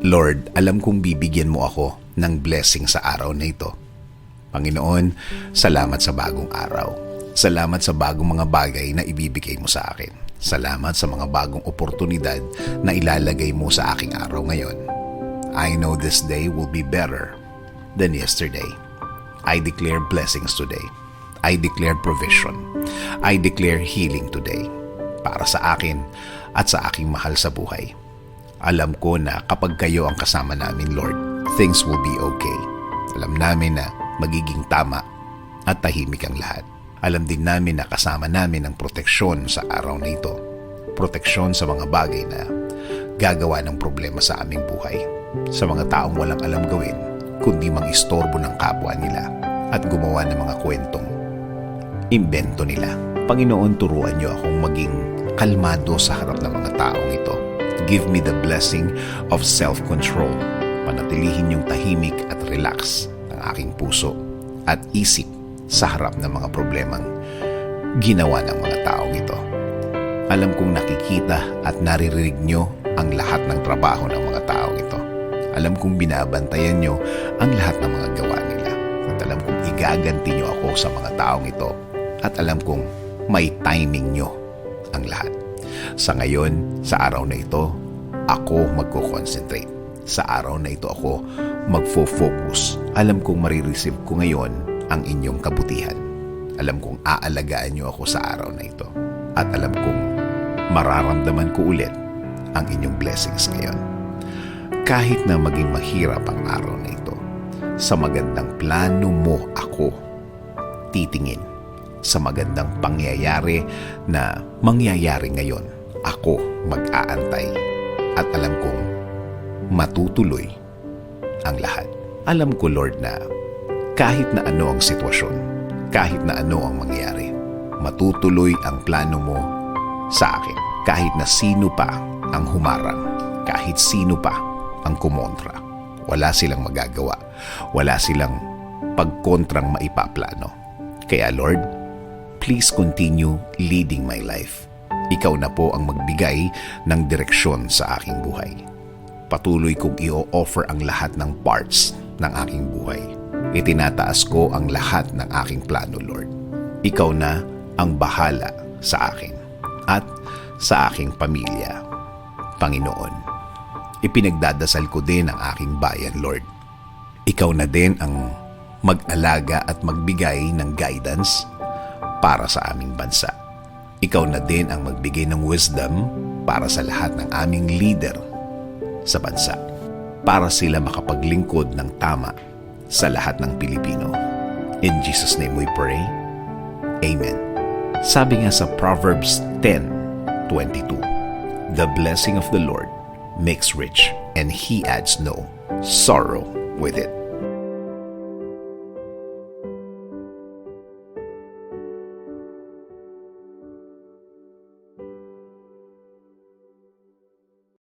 Lord, alam kong bibigyan mo ako ng blessing sa araw na ito. Panginoon, salamat sa bagong araw. Salamat sa bagong mga bagay na ibibigay mo sa akin. Salamat sa mga bagong oportunidad na ilalagay mo sa aking araw ngayon. I know this day will be better than yesterday. I declare blessings today. I declare provision. I declare healing today para sa akin at sa aking mahal sa buhay. Alam ko na kapag kayo ang kasama namin, Lord, things will be okay. Alam namin na magiging tama at tahimik ang lahat. Alam din namin na kasama namin ang proteksyon sa araw na ito. Proteksyon sa mga bagay na gagawa ng problema sa aming buhay. Sa mga taong walang alam gawin, kundi mang-istorbo ng kapwa nila at gumawa ng mga kwentong imbento nila. Panginoon, turuan niyo akong maging kalmado sa harap ng mga taong ito. Give me the blessing of self-control. Panatilihin yung tahimik at relax ng aking puso at isip sa harap ng mga problemang ginawa ng mga taong ito. Alam kong nakikita at naririnig nyo ang lahat ng trabaho ng mga taong ito. Alam kong binabantayan nyo ang lahat ng mga gawa nila. At alam kong igaganti nyo ako sa mga taong ito. At alam kong may timing nyo ang lahat. Sa ngayon, sa araw na ito, ako magko-concentrate. Sa araw na ito ako magfo-focus. Alam kong marireceive ko ngayon ang inyong kabutihan. Alam kong aalagaan nyo ako sa araw na ito. At alam kong mararamdaman ko ulit ang inyong blessings ngayon. Kahit na maging mahirap ang araw na ito, sa magandang plano mo ako titingin. Sa magandang pangyayari na mangyayari ngayon, ako mag-aantay at alam kong matutuloy ang lahat. Alam ko, Lord, na kahit na ano ang sitwasyon, kahit na ano ang mangyayari, matutuloy ang plano mo sa akin. Kahit na sino pa ang humarang, kahit sino pa ang kumontra, wala silang magagawa, wala silang pagkontrang maipaplano. Kaya, Lord, please continue leading my life. Ikaw na po ang magbigay ng direksyon sa aking buhay. Patuloy kong i-offer ang lahat ng parts ng aking buhay. Itinataas ko ang lahat ng aking plano, Lord. Ikaw na ang bahala sa akin at sa aking pamilya. Panginoon, ipinagdadasal ko din ang aking bayan, Lord. Ikaw na din ang mag-alaga at magbigay ng guidance para sa aming bansa. Ikaw na din ang magbigay ng wisdom para sa lahat ng aming leader sa bansa, para sila makapaglingkod ng tama sa lahat ng Pilipino. In Jesus' name we pray. Amen. Sabi nga sa Proverbs 10:22, the blessing of the Lord makes rich, and He adds no sorrow with it.